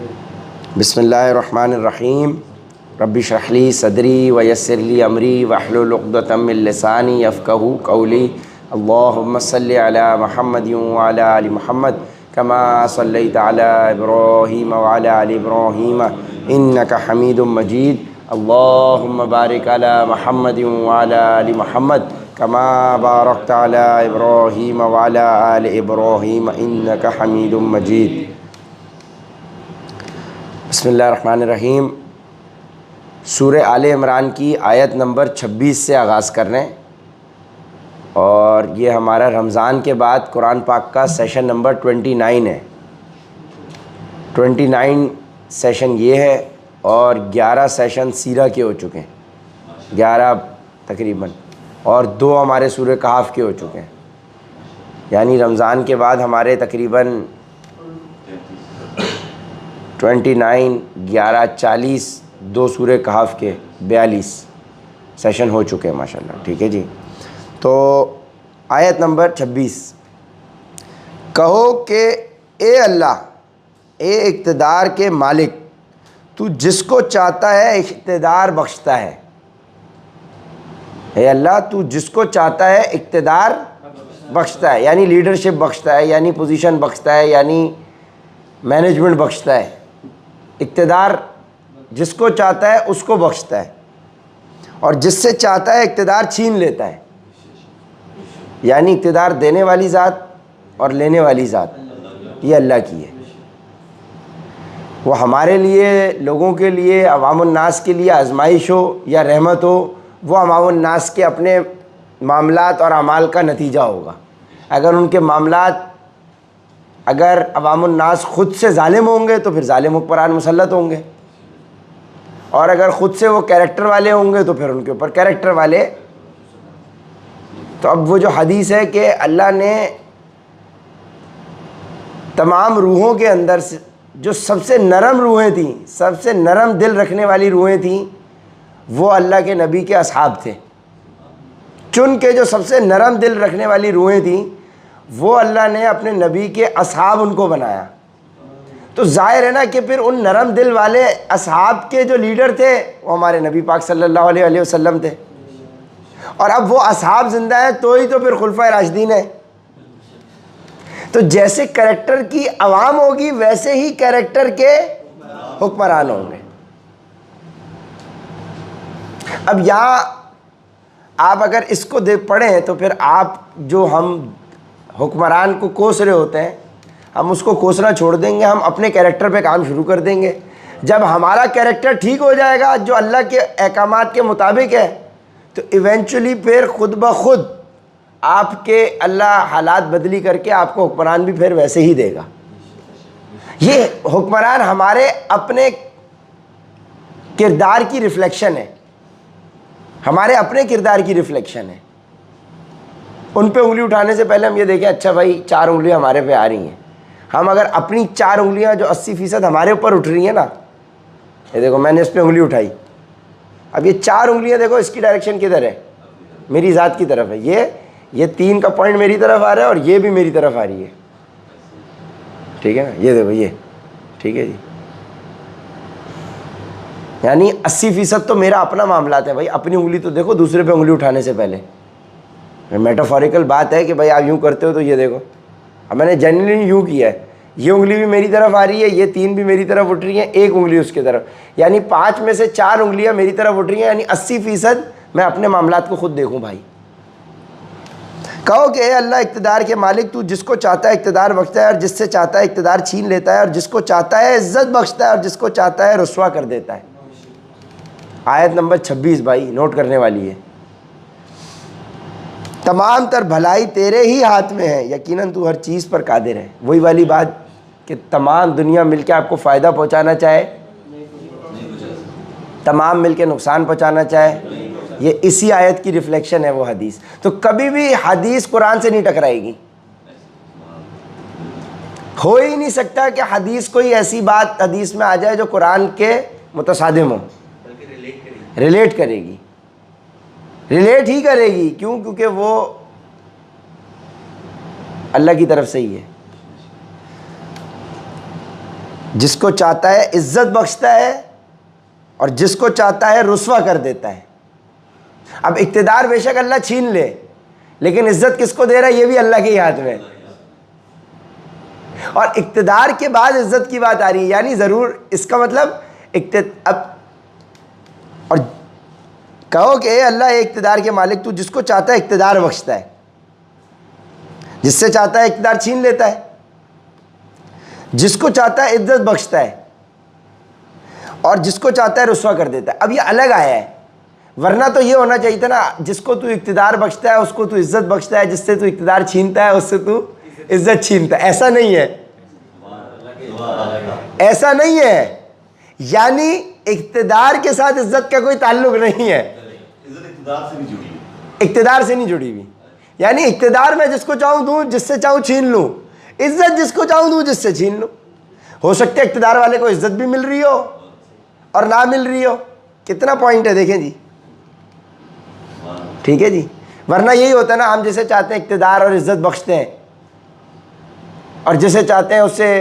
بسم اللہ الرحمن الرحیم رب اشرح لی صدری ویسر لی امری واحلل عقدۃ من لسانی یفقہوا قولی اللہم صلی علی محمد وعلی آل محمد کما صلیت علی ابراہیم وعلی آل ابراہیم انک حمید مجید اللہم بارک علی محمد وعلی آل محمد کما بارکت علی ابراہیم وعلی آل ابراہیم انک حمید مجید۔ بسم اللہ الرحمن الرحیم۔ سورہ آل عمران کی آیت نمبر 26 سے آغاز کر رہے ہیں، اور یہ ہمارا رمضان کے بعد قرآن پاک کا سیشن نمبر 29 ہے۔ 29 سیشن یہ ہے، اور 11 سیشن سیرہ کے ہو چکے ہیں، 11 تقریباً، اور 2 ہمارے سورہ کہف کے ہو چکے ہیں۔ یعنی رمضان کے بعد ہمارے تقریباً 29 11 40 2 سورہ کہف کے 42 سیشن ہو چکے ہیں ماشاءاللہ۔ ٹھیک ہے جی، تو آیت نمبر 26، کہو کہ اے اللہ، اے اقتدار کے مالک، تو جس کو چاہتا ہے اقتدار بخشتا ہے۔ اے اللہ، تو جس کو چاہتا ہے اقتدار بخشتا ہے، یعنی لیڈرشپ بخشتا ہے، یعنی پوزیشن بخشتا ہے، یعنی مینجمنٹ بخشتا ہے۔ اقتدار جس کو چاہتا ہے اس کو بخشتا ہے، اور جس سے چاہتا ہے اقتدار چھین لیتا ہے۔ یعنی اقتدار دینے والی ذات اور لینے والی ذات یہ اللہ کی ہے۔ وہ ہمارے لیے، لوگوں کے لیے، عوام الناس کے لیے آزمائش ہو یا رحمت ہو، وہ عوام الناس کے اپنے معاملات اور اعمال کا نتیجہ ہوگا۔ اگر ان کے معاملات، اگر عوام الناس خود سے ظالم ہوں گے تو پھر ظالم حکمران مسلط ہوں گے، اور اگر خود سے وہ کیریکٹر والے ہوں گے تو پھر ان کے اوپر کیریکٹر والے۔ تو اب وہ جو حدیث ہے کہ اللہ نے تمام روحوں کے اندر سے جو سب سے نرم روحیں تھیں، سب سے نرم دل رکھنے والی روحیں تھیں، وہ اللہ کے نبی کے اصحاب تھے۔ چن کے جو سب سے نرم دل رکھنے والی روحیں تھیں، وہ اللہ نے اپنے نبی کے اصحاب ان کو بنایا۔ تو ظاہر ہے نا کہ پھر ان نرم دل والے اصحاب کے جو لیڈر تھے وہ ہمارے نبی پاک صلی اللہ علیہ وسلم تھے، اور اب وہ اصحاب زندہ ہیں تو ہی تو پھر خلفائے راشدین ہیں۔ تو جیسے کریکٹر کی عوام ہوگی ویسے ہی کریکٹر کے حکمران ہوں گے۔ اب یہاں آپ اگر اس کو پڑھیں تو پھر آپ جو ہم حکمران کو کوس رہے ہوتے ہیں، ہم اس کو کوسنا چھوڑ دیں گے، ہم اپنے کیریکٹر پہ کام شروع کر دیں گے۔ جب ہمارا کیریکٹر ٹھیک ہو جائے گا جو اللہ کے احکامات کے مطابق ہے، تو ایونچولی پھر خود بخود آپ کے اللہ حالات بدلی کر کے آپ کو حکمران بھی پھر ویسے ہی دے گا۔ یہ حکمران ہمارے اپنے کردار کی ریفلیکشن ہے، ہمارے اپنے کردار کی ریفلیکشن ہے۔ ان پہ انگلی اٹھانے سے پہلے ہم یہ دیکھیں، اچھا بھائی 4 انگلیاں ہمارے پہ آ رہی ہیں، ہم اگر اپنی 4 انگلیاں جو 80% ہمارے اوپر اٹھ رہی ہیں نا، یہ دیکھو میں نے اس پہ انگلی اٹھائی، اب یہ 4 انگلیاں دیکھو اس کی ڈائریکشن کدھر ہے؟ میری ذات کی طرف ہے۔ یہ 3 کا پوائنٹ میری طرف آ رہا ہے، اور یہ بھی میری طرف آ رہی ہے۔ ٹھیک ہے نا، یہ دیکھو یہ، ٹھیک ہے جی، یعنی 80% تو میرا اپنا معاملات ہے۔ بھائی اپنی انگلی تو دیکھو دوسرے پہ انگلی اٹھانے سے پہلے۔ میٹافوریکل بات ہے کہ بھائی آپ یوں کرتے ہو تو یہ دیکھو، اب میں نے جنرلی یوں کیا ہے، یہ انگلی بھی میری طرف آ رہی ہے، یہ 3 بھی میری طرف اٹھ رہی ہیں، 1 انگلی اس کی طرف، یعنی 5 میں سے 4 انگلیاں میری طرف اٹھ رہی ہیں، یعنی 80% میں اپنے معاملات کو خود دیکھوں بھائی۔ کہو کہ اے اللہ اقتدار کے مالک، تو جس کو چاہتا ہے اقتدار بخشتا ہے، اور جس سے چاہتا ہے اقتدار چھین لیتا ہے، اور جس کو چاہتا ہے عزت بخشتا ہے، اور جس کو چاہتا ہے رسوا کر دیتا ہے۔ آیت نمبر 26 بھائی نوٹ کرنے والی ہے۔ تمام تر بھلائی تیرے ہی ہاتھ میں ہے، یقیناً تو ہر چیز پر قادر ہے۔ وہی والی بات کہ تمام دنیا مل کے آپ کو فائدہ پہنچانا چاہے، تمام مل کے نقصان پہنچانا چاہے، یہ اسی آیت کی ریفلیکشن ہے وہ حدیث۔ تو کبھی بھی حدیث قرآن سے نہیں ٹکرائے گی، ہو ہی نہیں سکتا کہ حدیث کوئی ایسی بات حدیث میں آ جائے جو قرآن کے متصادم ہو، ریلیٹ کرے گی، ریلیٹ ہی کرے گی۔ کیوں؟ کیونکہ وہ اللہ کی طرف سے ہی ہے۔ جس کو چاہتا ہے عزت بخشتا ہے اور جس کو چاہتا ہے رسوا کر دیتا ہے۔ اب اقتدار بے شک اللہ چھین لے، لیکن عزت کس کو دے رہا ہے یہ بھی اللہ کے ہی ہاتھ میں ہے۔ اور اقتدار کے بعد عزت کی بات آ رہی ہے، یعنی ضرور اس کا مطلب اب اور کہو کہ اے اللہ اے اقتدار کے مالک، تو جس کو چاہتا ہے اقتدار بخشتا ہے، جس سے چاہتا ہے اقتدار چھین لیتا ہے، جس کو چاہتا ہے عزت بخشتا ہے اور جس کو چاہتا ہے رسوا کر دیتا ہے۔ اب یہ الگ آیا ہے، ورنہ تو یہ ہونا چاہیے تھا نا، جس کو تو اقتدار بخشتا ہے اس کو تو عزت بخشتا ہے، جس سے تو اقتدار چھینتا ہے اس سے تو عزت چھینتا ہے۔ ایسا نہیں ہے، ایسا نہیں ہے، یعنی اقتدار کے ساتھ عزت کا کوئی تعلق نہیں ہے، اقتدار سے نہیں جڑی ہوئی۔ یعنی اقتدار میں جس کو چاہوں دوں، جس سے چاہوں چھین لوں، عزت جس کو چاہوں دوں، جس سے چھین لوں۔ ہو سکتا ہے اقتدار والے کو عزت بھی مل رہی ہو اور نہ مل رہی ہو۔ کتنا پوائنٹ ہے دیکھیں جی، ٹھیک ہے جی۔ ورنہ یہی ہوتا ہے نا، ہم جسے چاہتے ہیں اقتدار اور عزت بخشتے ہیں اور جسے چاہتے ہیں اس سے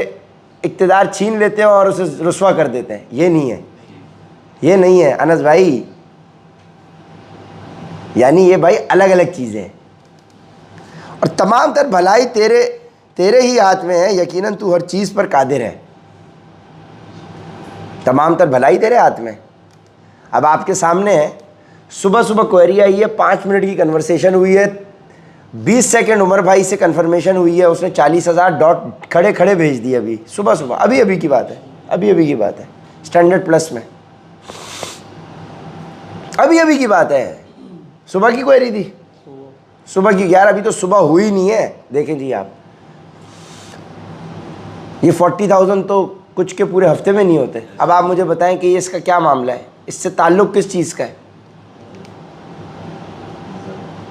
اقتدار چھین لیتے ہیں اور اسے رسوا کر دیتے ہیں۔ یہ نہیں ہے، یہ نہیں ہے انس بھائی، یعنی یہ بھائی الگ الگ چیزیں ہیں۔ اور تمام تر بھلائی تیرے ہی ہاتھ میں ہے، یقیناً تو ہر چیز پر قادر ہے۔ تمام تر بھلائی تیرے ہاتھ میں۔ اب آپ کے سامنے ہے، صبح صبح کوئری آئی ہے، 5 منٹ کی کنورسیشن ہوئی ہے، 20 سیکنڈ عمر بھائی سے کنفرمیشن ہوئی ہے، اس نے 40,000 ڈاٹ کھڑے کھڑے بھیج دیے ابھی صبح صبح، ابھی کی بات ہے، ابھی کی بات ہے، اسٹینڈرڈ پلس میں ابھی کی بات ہے۔ صبح کی کوئری تھی، صبح کی، یار ابھی تو صبح ہوئی نہیں ہے۔ دیکھیں جی آپ، یہ 40,000 تو کچھ کے پورے ہفتے میں نہیں ہوتے۔ اب آپ مجھے بتائیں کہ یہ اس کا کیا معاملہ ہے، اس سے تعلق کس چیز کا ہے؟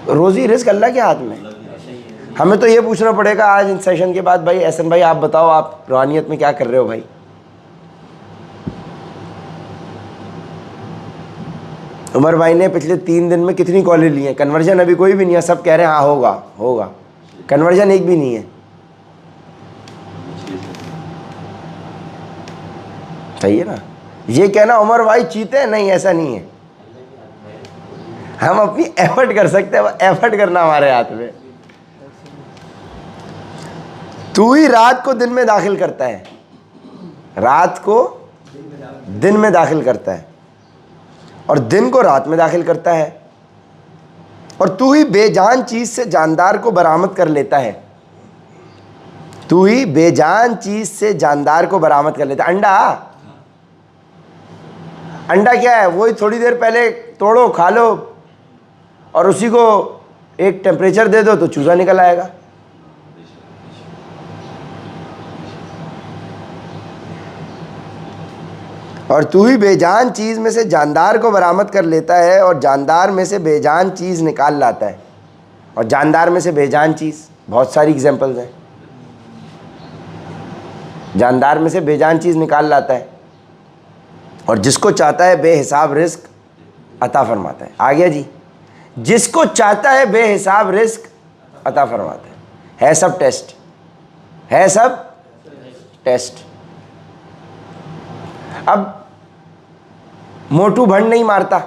روزی رزق اللہ کے ہاتھ میں۔ ہمیں تو یہ پوچھنا پڑے گا آج ان سیشن کے بعد، بھائی احسن بھائی آپ بتاؤ آپ روحانیت میں کیا کر رہے ہو بھائی؟ عمر بھائی نے پچھلے 3 دن میں کتنی کالیں لی ہیں؟ کنورژن ابھی کوئی بھی نہیں ہے، سب کہہ رہے ہیں ہاں ہوگا، کنورژن ایک بھی نہیں ہے۔ صحیح ہے نا؟ یہ کہنا عمر بھائی چیتے ہیں، نہیں ایسا نہیں ہے۔ ہم اپنی ایفرٹ کر سکتے ہیں، ایفرٹ کرنا ہمارے ہاتھ میں۔ تو ہی رات کو دن میں داخل کرتا ہے، رات کو دن میں داخل کرتا ہے اور دن کو رات میں داخل کرتا ہے، اور تو ہی بے جان چیز سے جاندار کو برآمد کر لیتا ہے۔ تو ہی بے جان چیز سے جاندار کو برآمد کر لیتا ہے۔ انڈا کیا ہے؟ وہی تھوڑی دیر پہلے توڑو کھا لو اور اسی کو ایک ٹیمپریچر دے دو تو چوزا نکل آئے گا۔ اور تو ہی بے جان چیز میں سے جاندار کو برآمد کر لیتا ہے اور جاندار میں سے بے جان چیز نکال لاتا ہے۔ اور جاندار میں سے بے جان چیز بہت ساری اگزامپلز ہیں۔ جاندار میں سے بے جان چیز نکال لاتا ہے اور جس کو چاہتا ہے بے حساب رزق عطا فرماتا ہے۔ آ گیا جی؟ جس کو چاہتا ہے بے حساب رزق عطا فرماتا ہے سب ٹیسٹ، ہے سب ٹیسٹ۔ اب موٹو بھنڈ نہیں مارتا،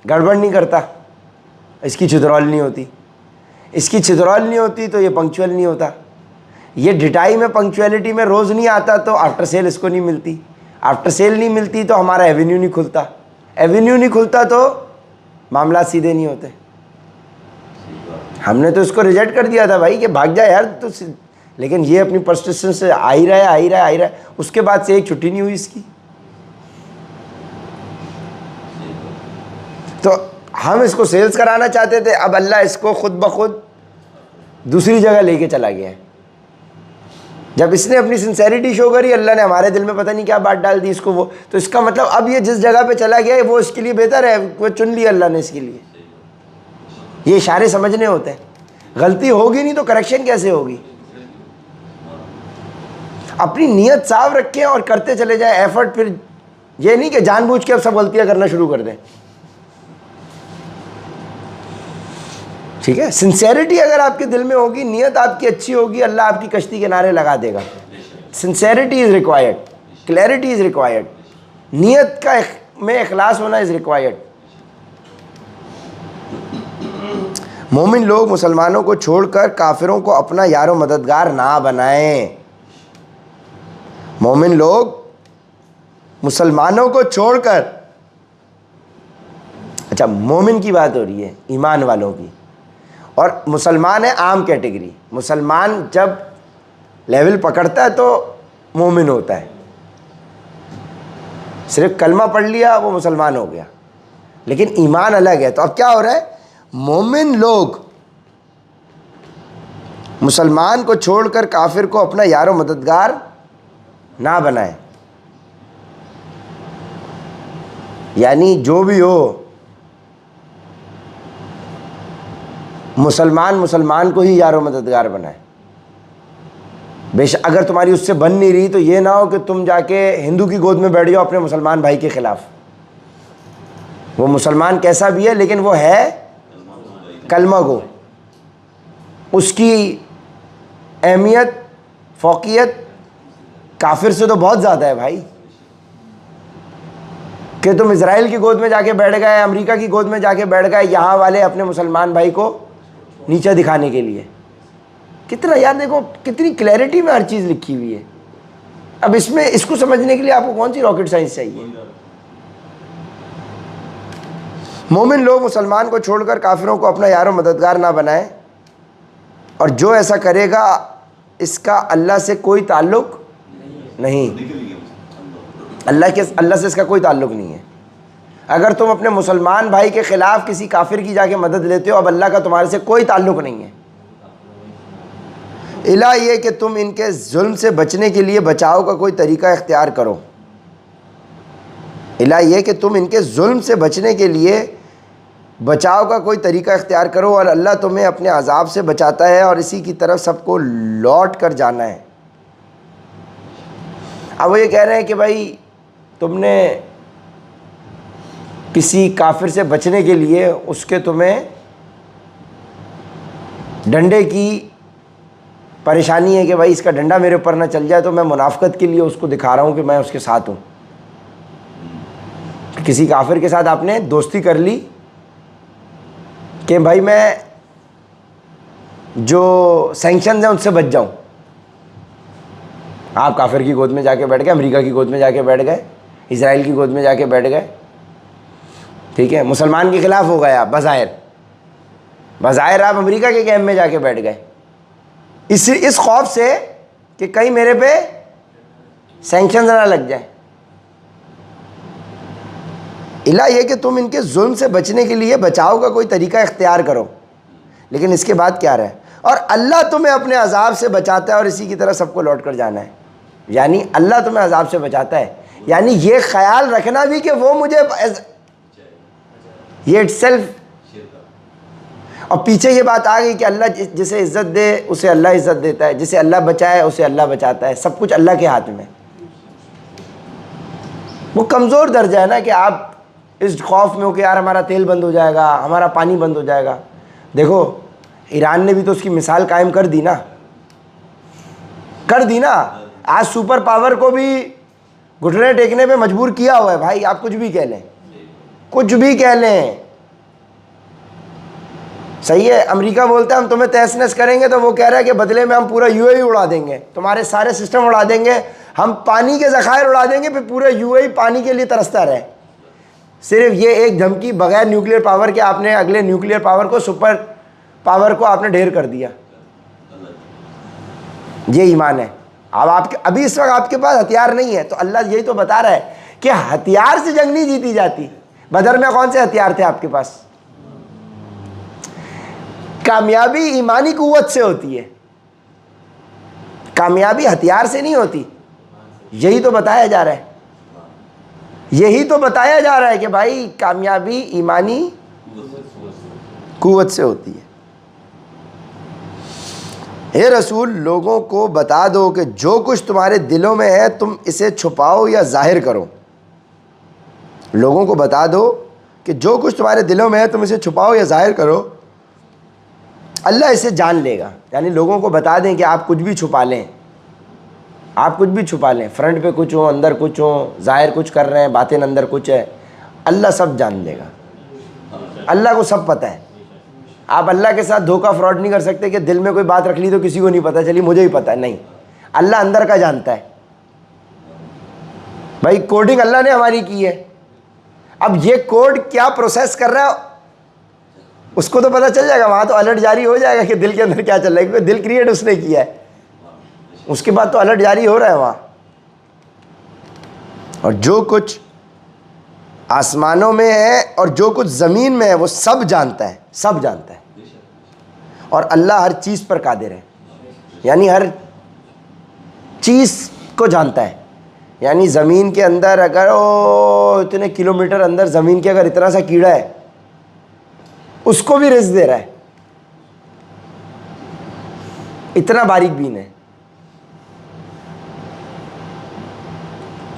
گڑبڑ نہیں کرتا، اس کی چھترول نہیں ہوتی، اس کی چھترول نہیں ہوتی تو یہ پنکچوئل نہیں ہوتا۔ یہ ڈٹائی میں پنکچویلٹی میں روز نہیں آتا تو آفٹر سیل اس کو نہیں ملتی، آفٹر سیل نہیں ملتی تو ہمارا ایونیو نہیں کھلتا، ایونیو نہیں کھلتا تو معاملات سیدھے نہیں ہوتے۔ ہم نے تو اس کو ریجیکٹ کر دیا تھا بھائی کہ بھاگ جائے یار تو، لیکن یہ اپنی پرسسٹنس سے آ ہی رہا ہے، اس کے بعد سے ایک چھٹی نہیں ہوئی اس کی۔ تو ہم اس کو سیلز کرانا چاہتے تھے، اب اللہ اس کو خود بخود دوسری جگہ لے کے چلا گیا ہے۔ جب اس نے اپنی سنسیریٹی شو کری، اللہ نے ہمارے دل میں پتہ نہیں کیا بات ڈال دی اس کو، وہ تو اس کا مطلب اب یہ جس جگہ پہ چلا گیا ہے وہ اس کے لیے بہتر ہے، وہ چن لیا اللہ نے اس کے لیے۔ یہ اشارے سمجھنے ہوتے ہیں، غلطی ہوگی نہیں تو کریکشن کیسے ہوگی؟ اپنی نیت صاف رکھیں اور کرتے چلے جائیں ایفرٹ، پھر یہ نہیں کہ جان بوجھ کے اب سب غلطیاں کرنا شروع کر دیں۔ ٹھیک ہے، سنسیریٹی اگر آپ کے دل میں ہوگی، نیت آپ کی اچھی ہوگی، اللہ آپ کی کشتی کنارے لگا دے گا۔ Sincerity is required. Clarity is required, نیت کا میں اخلاص ہونا از ریکوائرڈ. مومن لوگ مسلمانوں کو چھوڑ کر کافروں کو اپنا یار و مددگار نہ بنائیں. مومن لوگ مسلمانوں کو چھوڑ کر, اچھا مومن کی بات ہو رہی ہے, ایمان والوں کی, اور مسلمان ہے عام کیٹیگری. مسلمان جب لیول پکڑتا ہے تو مومن ہوتا ہے. صرف کلمہ پڑھ لیا وہ مسلمان ہو گیا, لیکن ایمان الگ ہے. تو اب کیا ہو رہا ہے, مومن لوگ مسلمان کو چھوڑ کر کافر کو اپنا یار و مددگار نہ بنائیں. یعنی جو بھی ہو مسلمان کو ہی یار و مددگار بنائے. بے شک اگر تمہاری اس سے بن نہیں رہی تو یہ نہ ہو کہ تم جا کے ہندو کی گود میں بیٹھ جاؤ اپنے مسلمان بھائی کے خلاف. وہ مسلمان کیسا بھی ہے لیکن وہ ہے کلمہ گو. اس کی اہمیت فوقیت کافر سے تو بہت زیادہ ہے بھائی. کہ تم اسرائیل کی گود میں جا کے بیٹھ گئے, امریکہ کی گود میں جا کے بیٹھ گئے, یہاں والے اپنے مسلمان بھائی کو نیچے دکھانے کے لیے. کتنا یار دیکھو کتنی کلیئرٹی میں ہر چیز لکھی ہوئی ہے. اب اس میں اس کو سمجھنے کے لیے آپ کو کون سی راکٹ سائنس چاہیے. مومن لوگ مسلمان کو چھوڑ کر کافروں کو اپنا یار و مددگار نہ بنائیں, اور جو ایسا کرے گا اس کا اللہ سے کوئی تعلق نہیں. اللہ سے اس کا کوئی تعلق نہیں ہے. اگر تم اپنے مسلمان بھائی کے خلاف کسی کافر کی جا کے مدد لیتے ہو, اب اللہ کا تمہارے سے کوئی تعلق نہیں ہے. الہ یہ کہ تم ان کے ظلم سے بچنے کے لیے بچاؤ کا کوئی طریقہ اختیار کرو. الہ یہ کہ تم ان کے ظلم سے بچنے کے لیے بچاؤ کا کوئی طریقہ اختیار کرو, اور اللہ تمہیں اپنے عذاب سے بچاتا ہے اور اسی کی طرف سب کو لوٹ کر جانا ہے. اب وہ یہ کہہ رہے ہیں کہ بھائی تم نے کسی کافر سے بچنے کے لیے اس کے تمہیں ڈنڈے کی پریشانی ہے کہ بھائی اس کا ڈنڈا میرے اوپر نہ چل جائے, تو میں منافقت کے لیے اس کو دکھا رہا ہوں کہ میں اس کے ساتھ ہوں. کسی کافر کے ساتھ آپ نے دوستی کر لی کہ بھائی میں جو سینکشنز ہیں ان سے بچ جاؤں. آپ کافر کی گود میں جا کے بیٹھ گئے, امریکہ کی گود میں جا کے بیٹھ گئے, اسرائیل کی گود میں جا کے بیٹھ گئے, ٹھیک ہے, مسلمان کے خلاف ہو گئے آپ. بظاہر آپ امریکہ کے کیمپ میں جا کے بیٹھ گئے اس خوف سے کہ کہیں میرے پہ سینکشنز نہ لگ جائیں. الہ یہ کہ تم ان کے ظلم سے بچنے کے لیے بچاؤ کا کوئی طریقہ اختیار کرو. لیکن اس کے بعد کیا رہے, اور اللہ تمہیں اپنے عذاب سے بچاتا ہے اور اسی کی طرح سب کو لوٹ کر جانا ہے. یعنی اللہ تمہیں عذاب سے بچاتا ہے, یعنی یہ خیال رکھنا بھی کہ وہ مجھے, یہ اٹ سیلف. اور پیچھے یہ بات آ گئی کہ اللہ جسے عزت دے اسے اللہ عزت دیتا ہے, جسے اللہ بچائے اسے اللہ بچاتا ہے. سب کچھ اللہ کے ہاتھ میں. وہ کمزور درجہ ہے نا کہ آپ اس خوف میں ہو کہ یار ہمارا تیل بند ہو جائے گا, ہمارا پانی بند ہو جائے گا. دیکھو ایران نے بھی تو اس کی مثال قائم کر دی نا. آج سپر پاور کو بھی گھٹنے ٹیکنے پہ مجبور کیا ہوا ہے بھائی. آپ کچھ بھی کہہ لیں, صحیح ہے. امریکہ بولتا ہے ہم تمہیں تہس نہس کریں گے, تو وہ کہہ رہا ہے کہ بدلے میں ہم پورا یو اے اڑا دیں گے, تمہارے سارے سسٹم اڑا دیں گے, ہم پانی کے ذخائر اڑا دیں گے, پھر پورا یو اے پانی کے لیے ترستا رہے. صرف یہ ایک دھمکی بغیر نیوکلیر پاور کے آپ نے اگلے نیوکلیر پاور کو, سپر پاور کو آپ نے ڈھیر کر دیا. یہ ایمان ہے. اب ابھی اس وقت آپ کے پاس ہتھیار نہیں ہے, تو اللہ یہی تو بتا رہا ہے کہ ہتھیار سے جنگ نہیں جیتی جاتی. بدر میں کون سے ہتھیار تھے آپ کے پاس؟ کامیابی ایمانی قوت سے ہوتی ہے, کامیابی ہتھیار سے نہیں ہوتی. یہی تو بتایا جا رہا ہے کہ بھائی کامیابی ایمانی قوت سے ہوتی ہے. اے رسول لوگوں کو بتا دو کہ جو کچھ تمہارے دلوں میں ہے تم اسے چھپاؤ یا ظاہر کرو. لوگوں کو بتا دو کہ جو کچھ تمہارے دلوں میں ہے تم اسے چھپاؤ یا ظاہر کرو, اللہ اسے جان لے گا. یعنی لوگوں کو بتا دیں کہ آپ کچھ بھی چھپا لیں, آپ کچھ بھی چھپا لیں, فرنٹ پہ کچھ ہو, اندر کچھ ہو, ظاہر کچھ کر رہے ہیں, باطن اندر کچھ ہے, اللہ سب جان لے گا. اللہ کو سب پتہ ہے. آپ اللہ کے ساتھ دھوکہ فراڈ نہیں کر سکتے کہ دل میں کوئی بات رکھ لی تو کسی کو نہیں پتہ چلی, مجھے ہی پتہ ہے. نہیں, اللہ اندر کا جانتا ہے. بھائی کوڈنگ اللہ نے ہماری کی ہے, اب یہ کوڈ کیا پروسیس کر رہا ہے اس کو تو پتہ چل جائے گا. وہاں تو الرٹ جاری ہو جائے گا کہ دل کے اندر کیا چل رہا ہے, کیونکہ دل کریٹ اس نے کیا ہے. اس کے بعد تو الرٹ جاری ہو رہا ہے وہاں. اور جو کچھ آسمانوں میں ہے اور جو کچھ زمین میں ہے وہ سب جانتا ہے, سب جانتا ہے. اور اللہ ہر چیز پر قادر ہے, یعنی ہر چیز کو جانتا ہے. یعنی زمین کے اندر اگر اتنے کلومیٹر اندر زمین کے اگر اتنا سا کیڑا ہے اس کو بھی رزق دے رہا ہے, اتنا باریک بین ہے.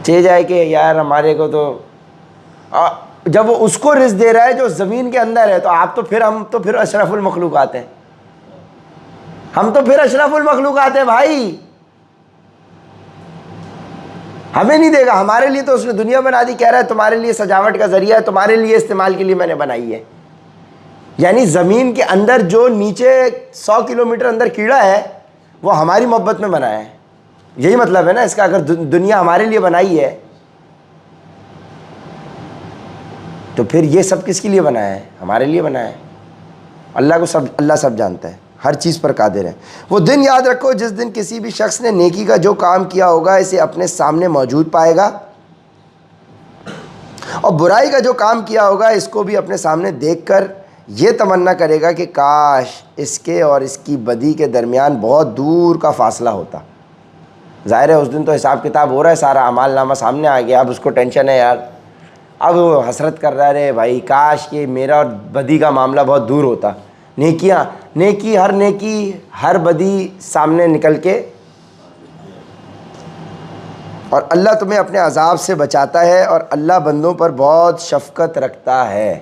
چاہے جائے کہ یار ہمارے کو تو, جب وہ اس کو رزق دے رہا ہے جو زمین کے اندر ہے, تو آپ تو پھر ہم تو پھر اشرف المخلوقات ہیں, ہم تو پھر اشرف المخلوقات ہیں بھائی. ہمیں نہیں دے گا, ہمارے لیے تو اس نے دنیا بنا دی. کہہ رہا ہے تمہارے لیے سجاوٹ کا ذریعہ ہے, تمہارے لیے استعمال کے لیے میں نے بنائی ہے. یعنی زمین کے اندر جو نیچے 100 کلومیٹر اندر کیڑا ہے وہ ہماری محبت میں بنایا ہے. یہی مطلب ہے نا اس کا. اگر دنیا ہمارے لیے بنائی ہے تو پھر یہ سب کس کے لیے بنایا ہے؟ ہمارے لیے بنایا ہے. اللہ سب جانتا ہے, ہر چیز پر قادر ہے. وہ دن یاد رکھو جس دن کسی بھی شخص نے نیکی کا جو کام کیا ہوگا اسے اپنے سامنے موجود پائے گا, اور برائی کا جو کام کیا ہوگا اس کو بھی اپنے سامنے دیکھ کر یہ تمنا کرے گا کہ کاش اس کے اور اس کی بدی کے درمیان بہت دور کا فاصلہ ہوتا. ظاہر ہے اس دن تو حساب کتاب ہو رہا ہے, سارا اعمال نامہ سامنے آ گیا. اب اس کو ٹینشن ہے یار, اب وہ حسرت کر رہا ہے بھائی کاش کہ میرا اور بدی کا معاملہ بہت دور ہوتا. نیکی ہر بدی سامنے نکل کے, اور اللہ تمہیں اپنے عذاب سے بچاتا ہے, اور اللہ بندوں پر بہت شفقت رکھتا ہے.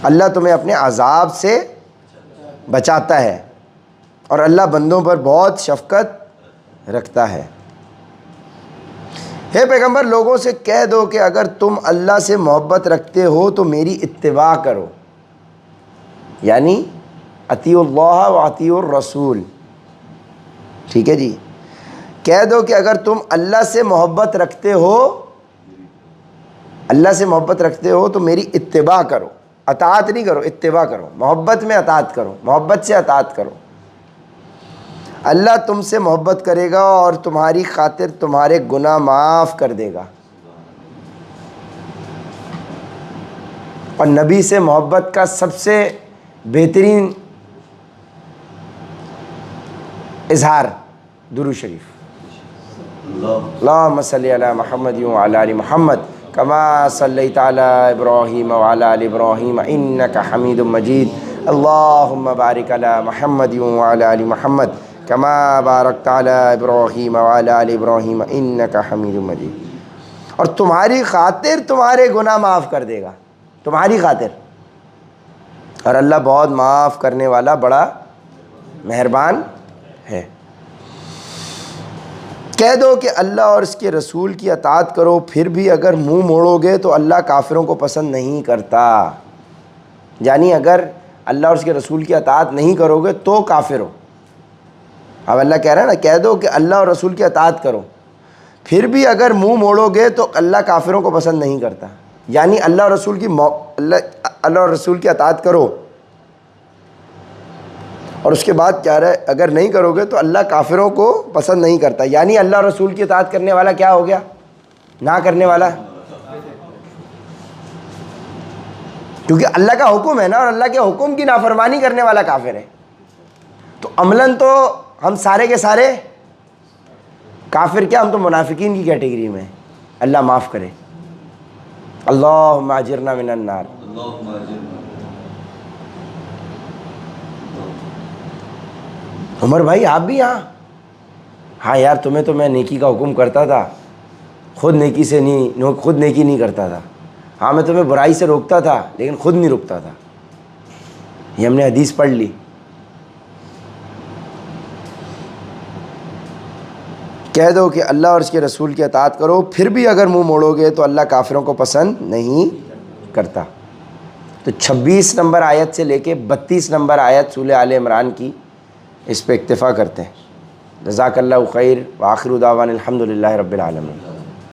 اللہ تمہیں اپنے عذاب سے بچاتا ہے اور اللہ بندوں پر بہت شفقت رکھتا ہے. ہے پیغمبر لوگوں سے کہہ دو کہ اگر تم اللہ سے محبت رکھتے ہو تو میری اتباع کرو. یعنی اطیعوا اللہ و اطیعوا الرسول. ٹھیک ہے جی, کہہ دو کہ اگر تم اللہ سے محبت رکھتے ہو تو میری اتباع کرو. اطاعت نہیں کرو, اتباع کرو. محبت میں اطاعت کرو, محبت سے اطاعت کرو. اللہ تم سے محبت کرے گا اور تمہاری خاطر تمہارے گناہ معاف کر دے گا. اور نبی سے محبت کا سب سے بہترین اظہار درود شریف. اللہم صلی علی محمد وعلی آل محمد کما صلیت علی ابراہیم وعلی آل ابراہیم انک حمید مجید. اللہم بارک علی محمد وعلی آل محمد کما بارکت علی ابراہیم وعلی آل ابراہیم انک حمید مجید. اور تمہاری خاطر تمہارے گناہ معاف کر دے گا, تمہاری خاطر. اور اللہ بہت معاف کرنے والا, بڑا مہربان ہے. کہہ دو کہ اللہ اور اس کے رسول کی اطاعت کرو, پھر بھی اگر منہ موڑو گے تو اللہ کافروں کو پسند نہیں کرتا. یعنی اگر اللہ اور اس کے رسول کی اطاعت نہیں کرو گے تو کافر ہو. اب اللہ کہہ رہا ہے نا, کہہ دو کہ اللہ اور رسول کی اطاعت کرو, پھر بھی اگر منہ موڑو گے تو اللہ کافروں کو پسند نہیں کرتا. یعنی اللہ اور رسول کی اطاعت کرو, اور اس کے بعد کیا رہا ہے, اگر نہیں کرو گے تو اللہ کافروں کو پسند نہیں کرتا. یعنی اللہ اور رسول کی اطاعت کرنے والا کیا ہو گیا؟ نہ کرنے والا. کیونکہ اللہ کا حکم ہے نا, اور اللہ کے حکم کی نافرمانی کرنے والا کافر ہے. تو عملاً تو ہم سارے کے سارے کافر, کیا ہم تو منافقین کی کیٹیگری میں. اللہ معاف کرے. اللہم اجرنا من النار. عمر بھائی آپ بھی یہاں؟ ہاں یار تمہیں تو میں نیکی کا حکم کرتا تھا, خود نیکی نہیں کرتا تھا. ہاں میں تمہیں برائی سے روکتا تھا لیکن خود نہیں رکتا تھا. یہ ہم نے حدیث پڑھ لی. کہہ دو کہ اللہ اور اس کے رسول کی اطاعت کرو، پھر بھی اگر منہ موڑو گے تو اللہ کافروں کو پسند نہیں کرتا۔ تو 26 نمبر آیت سے لے کے 32 نمبر آیت سورہ آل عمران کی، اس پہ اکتفا کرتے ہیں۔ جزاک اللہ خیر، وآخر دعوانا الحمد للہ رب العالمین۔